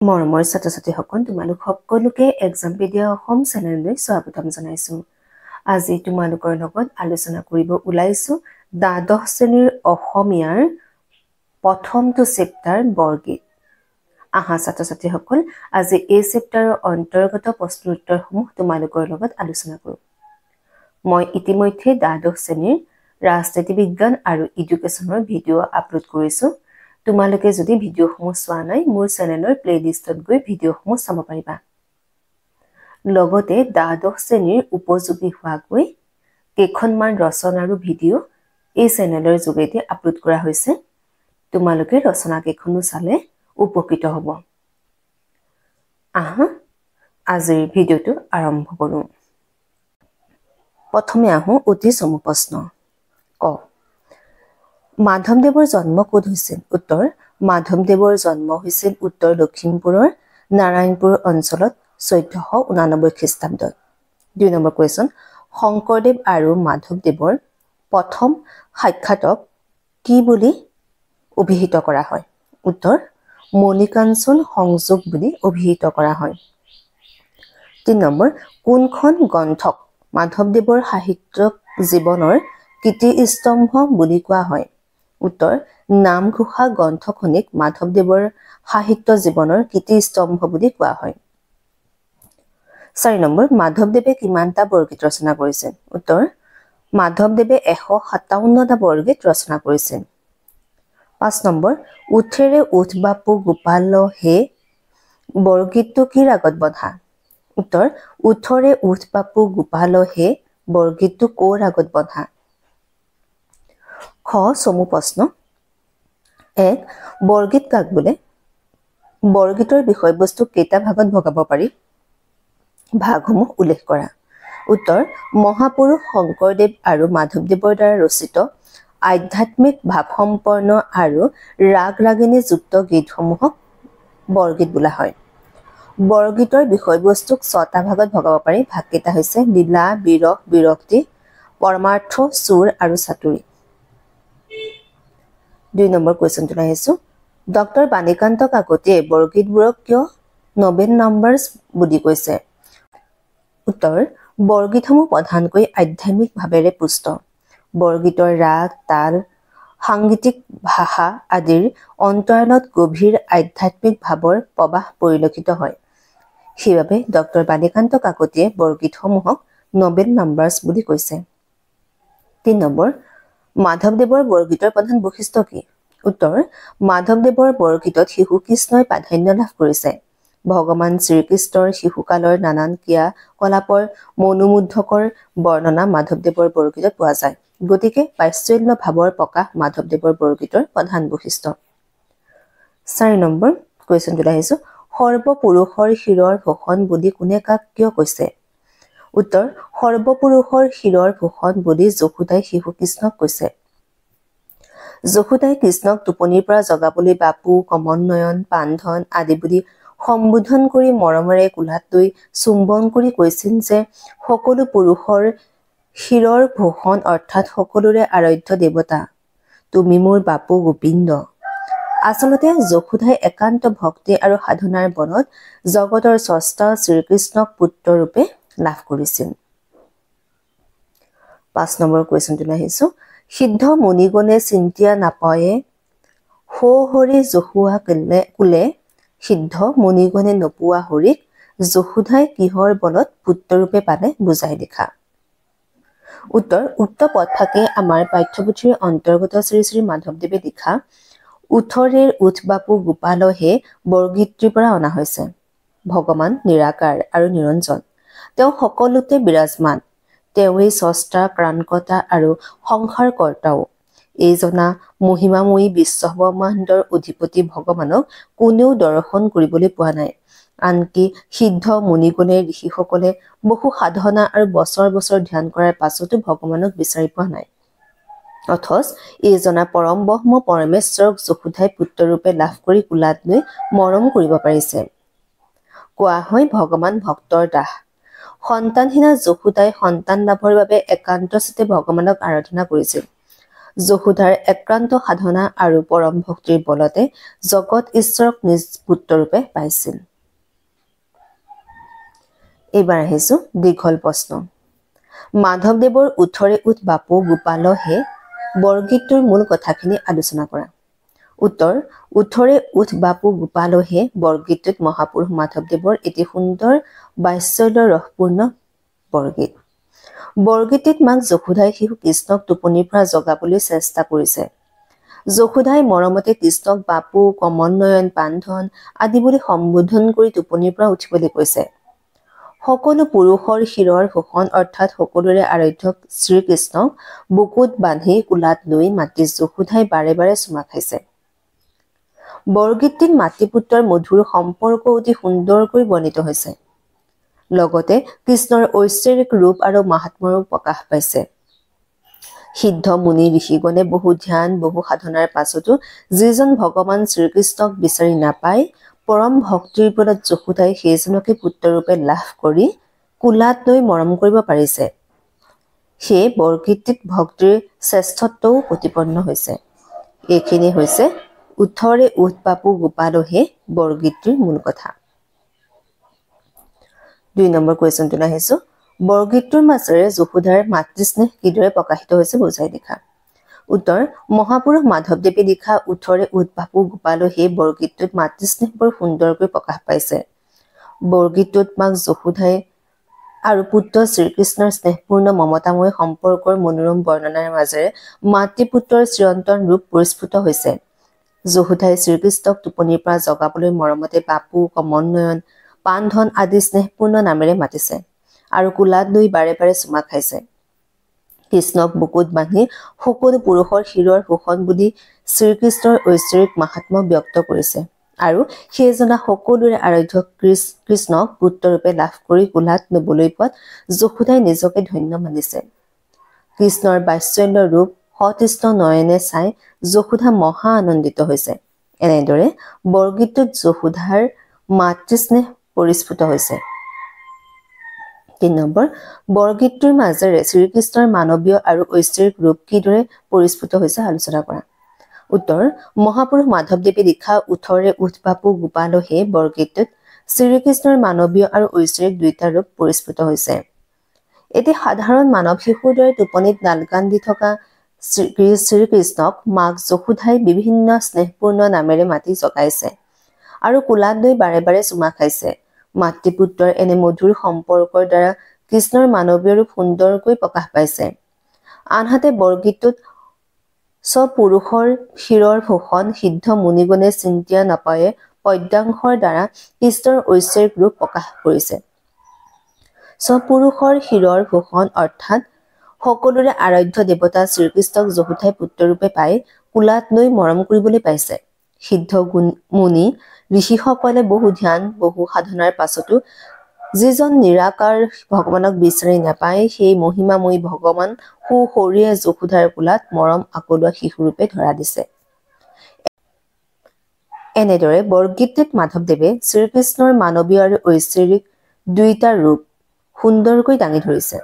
মৰমৰ ছাত্ৰ-ছাত্ৰীসকল তোমালোক সকলোকে এক্সামপেডিয়া অসম চেনেললৈ স্বাগতম জনাইছো। আজি তোমালোকৰ লগত আলোচনা কৰিব ওলাইছো দ্বাদশ শ্ৰেণীৰ অসমীয়াৰ প্ৰথমটো চেপ্টাৰ বৰগীত। আহা ছাত্ৰ-ছাত্ৰীসকল আজি এই চেপ্টাৰৰ অন্তৰ্গত প্ৰশ্ন উত্তৰসমূহ তোমালোকৰ লগত আলোচনা কৰোঁ। মই ইতিমধ্যে দ্বাদশ শ্ৰেণীৰ ৰাজনীতি বিজ্ঞান আৰু এডুকেশ্যনৰ ভিডিঅ' আপলোড কৰিছো। তোমালোকে যদি ভিডিঅ'সমূহ চোৱা নাই মোৰ চেনেলৰ প্লেলিষ্টত গৈ ভিডিঅ'সমূহ চাব পাৰিবা। লগতে দ্বাদশ শ্ৰেণীৰ উপযোগী হোৱাকৈ কেইখনমান ৰচনা আৰু ভিডিঅ' এই চেনেলৰ যোগেদি আপলোড কৰা হৈছে। তোমালোকে ৰচনা কেইখনো চালে উপকৃত হ'ব। আহা আজিৰ ভিডিঅ'টো আৰম্ভ কৰোঁ। প্ৰথমে আহোঁ অতি চমু প্ৰশ্ন। ক মাধৱদেৱৰ জন্ম ক'ত হৈছিল? উত্তৰ মাধৱদেৱৰ জন্ম হৈছিল উত্তৰ লখিমপুৰৰ নাৰায়ণপুৰ অঞ্চলত 1489 খ্ৰীষ্টাব্দত। 2 নম্বৰ কুৱেশ্যন, শংকৰদেৱ আৰু মাধৱদেৱৰ প্ৰথম সাক্ষাতক কি বুলি অভিহিত কৰা হয়? উত্তৰ মণিকাঞ্চন সংযোগ বুলি অভিহিত কৰা হয়। 3 নম্বৰ, কোনখন গ্ৰন্থক মাধৱদেৱৰ সাহিত্য জীৱনৰ কীৰ্তিস্তম্ভ বুলি কোৱা হয়? উত্তৰ নামঘোষা গ্ৰন্থখনিক মাধৱদেৱৰ সাহিত্য জীৱনৰ কীৰ্তিস্তম্ভ বুলি কোৱা হয়। 4 নম্বৰ, মাধৱদেৱে কিমানটা বৰগীত ৰচনা কৰিছিল? উত্তৰ মাধৱদেৱে 157টা বৰগীত ৰচনা কৰিছিল। 5 নম্বৰ, উঠেৰে উঠ বাপু গোপাল হে বৰগীতটো কি ৰাগত বন্ধা? উত্তৰ উঠৰে উঠ বাপু গোপাল হে বৰগীতটো ক'ৰ ৰাগত বন্ধা? খ চমু প্ৰশ্ন। 1 বৰগীত কাক বোলে? বৰগীতৰ বিষয়বস্তু কেইটা ভাগত ভগাব পাৰি? ভাগসমূহ উল্লেখ কৰা। উত্তৰ মহাপুৰুষ শংকৰদেৱ আৰু মাধৱদেৱৰ দ্বাৰা ৰচিত আধ্যাত্মিক ভাৱসম্পন্ন আৰু ৰাগ ৰাগিনী যুক্ত গীতসমূহক বৰগীত বোলা হয়। বৰগীতৰ বিষয়বস্তুক 6টা ভাগত ভগাব পাৰি। ভাগকেইটা হৈছে লীলা, বিৰহ, বিৰক্তি, পৰমাৰ্থ, সুৰ আৰু চাতুৰী। 2 নম্বৰ কুৱেশ্যনটোলৈ আহিছোঁ। ডক্টৰ বাণীকান্ত কাকতিয়ে বৰগীতবোৰক কিয় 9 নাম্বাৰছ বুলি কৈছে? উত্তৰ বৰগীতসমূহ প্ৰধানকৈ আধ্যাত্মিক ভাৱেৰে পুষ্ট। বৰগীতৰ ৰাগ, তাল, সাংগীতিক ভাষা আদিৰ অন্তৰালত গভীৰ আধ্যাত্মিক ভাৱৰ প্ৰৱাহ পৰিলক্ষিত হয়। সেইবাবে ডক্টৰ বাণীকান্ত কাকতিয়ে বৰগীতসমূহক 9 নাম্বাৰছ বুলি কৈছে। 3 নম্বৰ, মাধৱদেৱৰ বৰগীতৰ প্ৰধান বৈশিষ্ট্য কি? উত্তৰ মাধৱদেৱৰ বৰগীতত শিশু কৃষ্ণই প্ৰাধান্য লাভ কৰিছে। ভগৱান শ্ৰীকৃষ্ণৰ শিশুকালৰ নানান ক্ৰিয়া কলাপৰ মনোমুগ্ধকৰ বৰ্ণনা মাধৱদেৱৰ বৰগীতত পোৱা যায়। গতিকে বাৎসল্য ভাৱৰ প্ৰকাশ মাধৱদেৱৰ বৰগীতৰ প্ৰধান বৈশিষ্ট্য। 4 নম্বৰ কুৱেশ্যনটোলৈ আহিছোঁ। সৰ্বপুৰুষৰ শিৰৰ ভূষণ বুলি কোনে কাক কিয় কৈছে? উত্তৰ সৰ্বপুৰুষৰ শিৰৰ ভূষণ বুলি যশোদাই শিশু কৃষ্ণক কৈছে। যশোদাই কৃষ্ণক টোপনিৰ পৰা জগাবলৈ বাপু, কমল নয়ন, পান্ধন আদি বুলি সম্বোধন কৰি মৰমেৰে কোলাত লৈ চুম্বন কৰি কৈছিল যে সকলো পুৰুষৰ শিৰৰ ভূষণ অৰ্থাৎ সকলোৰে আৰাধ্য দেৱতা তুমি মোৰ বাপু গোবিন্দ। আচলতে যশোদাই একান্ত ভক্তি আৰু সাধনাৰ বলত জগতৰ স্ৰষ্টা শ্ৰীকৃষ্ণক পুত্ৰৰূপে লাভ কৰিছিল। 5 নম্বৰ কুৱেশ্যনটোলৈ আহিছোঁ। সিদ্ধ মুনিগণে চিন্তিয়া নাপায়ে সৌ হৰি যশোৱা কোলে সিদ্ধ মুনিগণে নোপোৱা হৰিক যশোদাই কিহৰ বলত পুত্ৰৰূপে পালে বুজাই লিখা। উত্তৰ উক্ত পদফাকে আমাৰ পাঠ্যপুথিৰ অন্তৰ্গত শ্ৰী শ্ৰী মাধৱদেৱে লিখা উঠৰেৰ উঠ বাপু গোপাল হে বৰগীতটিৰ পৰা অনা হৈছে। ভগৱান নিৰাকাৰ আৰু নিৰঞ্জন, তেওঁ সকলোতে বিৰাজমান। তেওঁৱেই স্ৰষ্টা, ত্ৰাণকৰ্তা আৰু সংহাৰকৰ্তাও। এই জনা মহিমাময়ী বিশ্বব্ৰহ্মাণ্ডৰ অধিপতি ভগৱানক কোনেও দৰ্শন কৰিবলৈ পোৱা নাই। আনকি সিদ্ধ মুনিগণে ঋষিসকলে বহু সাধনা আৰু বছৰ বছৰ ধ্যান কৰাৰ পাছতো ভগৱানক বিচাৰি পোৱা নাই। অথচ এই জনা পৰম ব্ৰহ্ম পৰমেশ্বৰক যশোদাই পুত্ৰৰূপে লাভ কৰি কোলাত লৈ মৰম কৰিব পাৰিছে। কোৱা হয় ভগৱান ভক্তৰ দাস। সন্তানহীনা যশোদাই সন্তান লাভৰ বাবে একান্তচিতে ভগৱানক আৰাধনা কৰিছিল। যশোদাৰ একান্ত সাধনা আৰু পৰম ভক্তিৰ বলতে জগত ঈশ্বৰক নিজ পুত্ৰৰূপে পাইছিল। এইবাৰ আহিছো দীঘল প্ৰশ্ন। মাধৱদেৱৰ উঠৰে উঠ বাপু গোপাল হে বৰগীতটোৰ মূল কথাখিনি আলোচনা কৰা। উত্তৰ, উঠৰে উঠ বাপু গোপাল হে বৰগীতটোত মহাপুৰুষ মাধৱদেৱৰ এটি সুন্দৰ বাৎসল্য ৰসপূৰ্ণ বৰগীত। বৰগীতটিত মাক যশোদাই শিশু কৃষ্ণক টোপনিৰ পৰা জগাবলৈ চেষ্টা কৰিছে। যশোদাই মৰমতে কৃষ্ণক বাপু, কমল নয়ন, পান্ধন আদি বুলি সম্বোধন কৰি টোপনিৰ পৰা উঠিবলৈ কৈছে। সকলো পুৰুষৰ শিৰৰ শোষণ অৰ্থাৎ সকলোৰে আৰাধ্য শ্ৰীকৃষ্ণক বুকুত বান্ধি কোলাত লৈ মাতৃ যশোদাই বাৰে বাৰে চুমা খাইছে। বৰগীতটিত মাতৃ-পুত্ৰৰ মধুৰ সম্পৰ্ক অতি সুন্দৰকৈ বৰ্ণিত হৈছে। লগতে কৃষ্ণৰ ঐশ্বৰিক ৰূপ আৰু মাহাত্ম্যৰো প্ৰকাশ পাইছে। সিদ্ধ মুনি ঋষিগণে বহু ধ্যান বহু সাধনাৰ পাছতো যিজন ভগৱান শ্ৰীকৃষ্ণক বিচাৰি নাপাই পৰম ভক্তিৰ বলত যশোদাই সেইজনকে পুত্ৰৰূপে লাভ কৰি কোলাত লৈ মৰম কৰিব পাৰিছে। সেয়ে বৰগীতটিত ভক্তিৰ শ্ৰেষ্ঠত্বও প্ৰতিপন্ন হৈছে। এইখিনি হৈছে উঠৰে উঠ বাপু গোপাল হে বৰগীতটিৰ মূল কথা। 2 নম্বৰ কুৱেশ্যনটোলৈ আহিছো। বৰগীতটোৰ মাজেৰে যশোদাৰ মাতৃস্নেহ কিদৰে প্ৰকাশিত হৈছে বুজাই লিখা। উত্তৰ, মহাপুৰুষ মাধৱদেৱে লিখা উঠৰে উঠ বাপু গোপাল হে বৰগীতটোত মাতৃস্নেহ বৰ সুন্দৰকৈ প্ৰকাশ পাইছে। বৰগীতটোত মাক যশোদাই আৰু পুত্ৰ শ্ৰীকৃষ্ণৰ স্নেহপূৰ্ণ মমতাময় সম্পৰ্কৰ মনোৰম বৰ্ণনাৰ মাজেৰে মাতৃ-পুত্ৰৰ চিৰন্তন ৰূপ পৰিস্ফুট হৈছে। যশোদাই শ্ৰীকৃষ্ণক টোপনিৰ পৰা জগাবলৈ মৰমতে বাপু, কমল নয়ন, পান্ধন আদি স্নেহপূৰ্ণ নামেৰে মাতিছে আৰু কোলাত লৈ বাৰে বাৰে চুমা খাইছে। কৃষ্ণক বুকুত বান্ধি সকলো পুৰুষৰ শিৰৰ শোষণ বুলি শ্ৰীকৃষ্ণৰ ঐশ্বৰিক মাহাত্ম্য ব্যক্ত কৰিছে আৰু সেইজনা সকলোৰে আৰাধ্য কৃষ্ণক পুত্ৰৰূপে লাভ কৰি কোলাত লবলৈ পোৱাত যশোদাই নিজকে ধন্য মানিছে। কৃষ্ণৰ বাৎসল্য ৰূপ সতৃষ্ণ নয়নে চাই যশোদা মহা আনন্দিত হৈছে। এনেদৰে বৰগীতটোত যশোদাৰ মাতৃস্নেহ পৰিস্ফুট হৈছে। 3 নম্বৰ, বৰগীতটোৰ মাজেৰে শ্ৰীকৃষ্ণৰ মানৱীয় আৰু ঐশ্বৰিক ৰূপ কিদৰে পৰিস্ফুট হৈছে আলোচনা কৰা। উত্তৰ, মহাপুৰুষ মাধৱদেৱে লিখা উঠৰে উঠ বাপু গোপাল হে বৰগীতটোত শ্ৰীকৃষ্ণৰ মানৱীয় আৰু ঐশ্বৰিক দুইটা ৰূপ পৰিস্ফুট হৈছে। এটি সাধাৰণ মানৱ শিশুৰ দৰে টোপনিত নালগান দি থকা শ্ৰীকৃষ্ণক মাক যশোদাই বিভিন্ন স্নেহপূৰ্ণ নামেৰে মাতি জগাইছে আৰু কোলাত লৈ বাৰে বাৰে চুমা খাইছে। মাতৃ-পুত্ৰৰ এনে মধুৰ সম্পৰ্কৰ দ্বাৰা কৃষ্ণৰ মানৱীয় ৰূপ সুন্দৰকৈ প্ৰকাশ পাইছে। আনহাতে বৰগীতটোত স্বপুৰুষৰ শিৰৰ শোষণ সিদ্ধ মুনিগণে চিন্তিয়া নাপায়ে পদ্যাংশৰ দ্বাৰা কৃষ্ণৰ ঐশ্বৰিক ৰূপ প্ৰকাশ কৰিছে। স্বপুৰুষৰ শিৰৰ শোষণ অৰ্থাৎ সকলোৰে আৰাধ্য দেৱতা শ্ৰীকৃষ্ণক যশোদাই পুত্ৰৰূপে পাই কোলাত লৈ মৰম কৰিবলৈ পাইছে। সিদ্ধ মুনি ঋষিসকলে বহু ধ্যান বহু সাধনাৰ পাছতো যিজন নিৰাকাৰ ভগৱানক বিচাৰি নাপায় সেই মহিমাময়ী ভগৱান সুশৰীৰে যশোদাৰ কোলাত মৰম আকলোৱা শিশুৰূপে ধৰা দিছে। এনেদৰে বৰগীতটিত মাধৱদেৱে শ্ৰীকৃষ্ণৰ মানৱীয় আৰু ঐশ্বৰিক দুইটা ৰূপ সুন্দৰকৈ দাঙি ধৰিছে।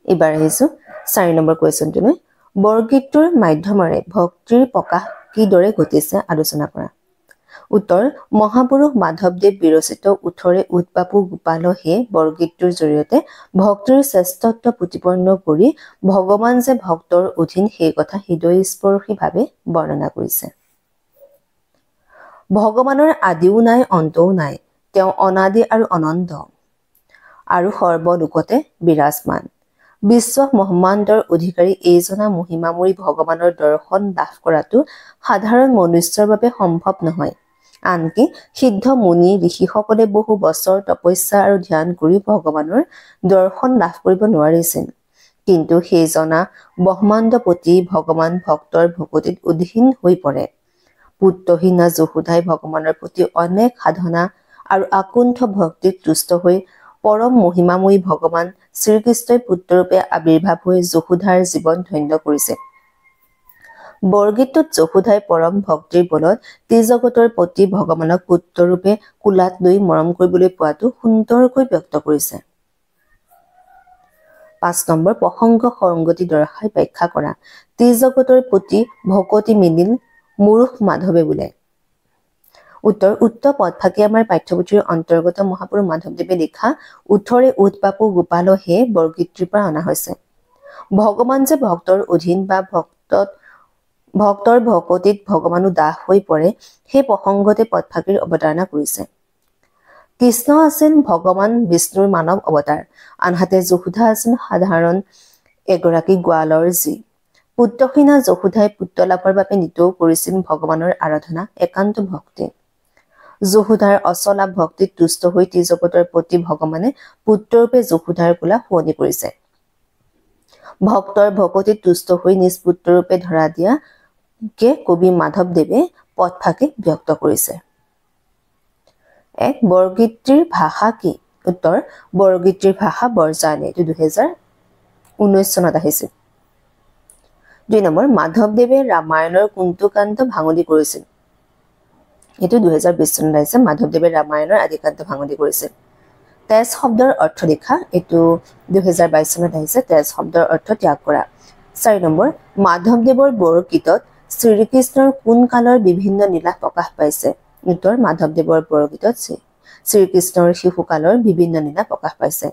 এইবাৰ আহিছো 4 নম্বৰ কুৱেশ্যনটোলৈ। বৰগীতটোৰ মাধ্যমেৰে ভক্তিৰ প্ৰকাশ কিদৰে ঘটিছে আলোচনা কৰা। উত্তৰ, মহাপুৰুষ মাধৱদেৱ বিৰচিত উঠৰে উঠ বাপু গোপাল হে বৰগীতটোৰ জৰিয়তে ভক্তিৰ শ্ৰেষ্ঠত্ব প্ৰতিপন্ন কৰি ভগৱান যে ভক্তৰ অধীন সেই কথা হৃদয়স্পৰ্শীভাৱে বৰ্ণনা কৰিছে। ভগৱানৰ আদিও নাই অন্তও নাই, তেওঁ অনাদি আৰু অনন্ত আৰু সৰ্বলোকতে বিৰাজমান। বিশ্ব ব্ৰহ্মাণ্ডৰ অধিকাৰী এইজনা মহিমাময়ী ভগৱানৰ দৰ্শন লাভ কৰাটো সাধাৰণ মনুষ্যৰ বাবে সম্ভৱ নহয়। আনকি সিদ্ধ মুনি ঋষিসকলে বহু বছৰ তপস্যা আৰু ধ্যান কৰি ভগৱানৰ দৰ্শন লাভ কৰিব নোৱাৰিছিল। কিন্তু সেইজনা ব্ৰহ্মাণ্ডপতি ভগৱান ভক্তৰ ভকতিত অধীন হৈ পৰে। পুত্ৰহীনা যশোদাই ভগৱানৰ প্ৰতি অনেক সাধনা আৰু আকুণ্ঠ ভক্তিত তুষ্ট হৈ পৰম মহিমাময়ী ভগৱান শ্ৰীকৃষ্ণই পুত্ৰৰূপে আবিৰ্ভাৱ হৈ যশোদাৰ জীৱন ধন্য কৰিছে। বৰগীতটোত যশোদাই পৰম ভক্তিৰ বলত ত্ৰিজগতৰ পতি ভগৱানক পুত্ৰৰূপে কোলাত লৈ মৰম কৰিবলৈ পোৱাটো সুন্দৰকৈ ব্যক্ত কৰিছে। 5 নম্বৰ প্ৰসংগ সংগতি দৰ্শাই ব্যাখ্যা কৰা ত্ৰিজগতৰ প্ৰতি ভকতি মিলিল মুৰুখ মাধৱে বোলে উত্তৰ উক্ত পদফাকি আমাৰ পাঠ্যপুথিৰ অন্তৰ্গত মহাপুৰুষ মাধৱদেৱে লিখা উঠৰে উৎপাপু গোপাল হে বৰগীতটিৰ পৰা অনা হৈছে ভগৱান যে ভক্তৰ অধীন বা ভক্তৰ ভকতিত ভগৱানো দাস হৈ পৰে সেই প্ৰসংগতে পদফাকিৰ অৱতাৰণা কৰিছে কৃষ্ণ আছিল ভগৱান বিষ্ণুৰ মানৱ অৱতাৰ আনহাতে যশোধা আছিল সাধাৰণ এগৰাকী গোৱালৰ জী পুত্ৰহীনা যশোধাই পুত্ৰ লাভৰ বাবে নিতৌ কৰিছিল ভগৱানৰ আৰাধনা একান্ত ভক্তি যশোধাৰ অচলা ভক্তিত তুষ্ট হৈ ত্ৰিজগতৰ প্ৰতি ভগৱানে পুত্ৰৰূপে যশোধাৰ কোলা শুৱনি কৰিছে ভক্তৰ ভকতিত তুষ্ট হৈ নিজ পুত্ৰৰূপে ধৰা দিয়াকে কবি মাধৱদেৱে পদফাকি ব্যক্ত কৰিছে এক বৰগীতটিৰ ভাষা কি উত্তৰ বৰগীতটিৰ ভাষা বৰজাৱলী এটো 2019 চনত আহিছিল 2 নম্বৰ মাধৱদেৱে ৰামায়ণৰ কোনটো কাণ্ড ভাঙনি কৰিছিল এটো 2020 চনত আহিছে মাধৱদেৱে ৰামায়ণৰ আদি কাণ্ড ভাঙনি কৰিছিল তেজ শব্দৰ অৰ্থ লিখা এটো 2022 চনত আহিছে তেজ শব্দৰ অৰ্থ ত্যাগ কৰা 4 নম্বৰ মাধৱদেৱৰ বৰগীতত শ্ৰীকৃষ্ণৰ কোন কালৰ বিভিন্ন লীলা প্ৰকাশ পাইছে উত্তৰ মাধৱদেৱৰ বৰগীতত শ্ৰীকৃষ্ণৰ শিশুকালৰ বিভিন্ন লীলা প্ৰকাশ পাইছে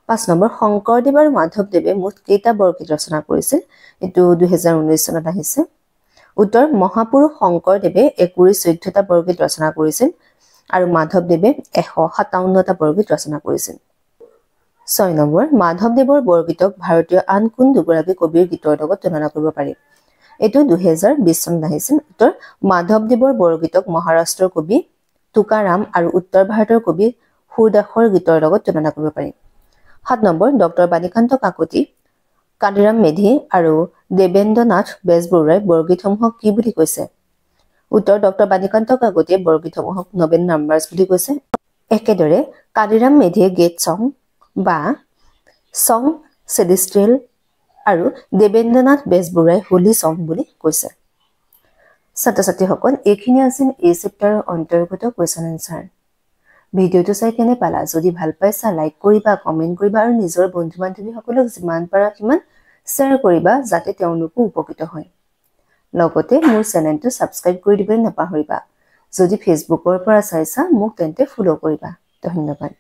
5 নম্বৰ শংকৰদেৱ আৰু মাধৱদেৱে মুঠ কেইটা বৰগীত ৰচনা কৰিছিল এটো 2019 চনত আহিছে উত্তৰ মহাপুৰুষ শংকৰদেৱে 14টা বৰগীত ৰচনা কৰিছিল আৰু মাধৱদেৱে 157টা বৰগীত ৰচনা কৰিছিল 6 নম্বৰ মাধৱদেৱৰ বৰগীতক ভাৰতীয় আন কোন দুগৰাকী কবিৰ গীতৰ লগত তুলনা কৰিব পাৰি এটো 2020 চনত আহিছিল উত্তৰ মাধৱদেৱৰ বৰগীতক মহাৰাষ্ট্ৰৰ কবি তুকাৰাম আৰু উত্তৰ ভাৰতৰ কবি সুৰদাসৰ গীতৰ লগত তুলনা কৰিব পাৰি 7 নম্বৰ ডক্টৰ বাণীকান্ত কাকতি কাদিৰাম মেধি আৰু দেবেন্দ্ৰনাথ বেজবৰুৱাই বৰগীতসমূহক কি বুলি কৈছে উত্তৰ ডক্টৰ বাণীকান্ত কাকতিয়ে বৰগীতসমূহক নবেল নাম্বাৰছ বুলি কৈছে একেদৰে কাদিৰাম মেধিয়ে গেট সং বা সং সেলেস্টিয়েল আৰু দেবেন্দ্ৰনাথ বেজবৰুৱাই হোলি সং বুলি কৈছে ছাত্ৰ-ছাত্ৰীসকল এইখিনি আছিল এই চেপ্টাৰৰ অন্তৰ্গত কোৱেশ্চন আনসাৰ ভিডিওটো চাই কেনে পালা যদি ভাল পাইছা লাইক কৰিবা কমেন্ট কৰিবা আৰু নিজৰ বন্ধু-বান্ধৱীসকলক যিমান পাৰা সিমান শ্বেয়াৰ কৰিবা যাতে তেওঁলোকো উপকৃত হয় লগতে মোৰ চেনেলটো সাবস্ক্ৰাইব কৰি দিবলৈ নাপাহৰিবা যদি ফেসবুকৰ পৰা চাইছা মোক তেন্তে ফলো কৰিবা ধন্যবাদ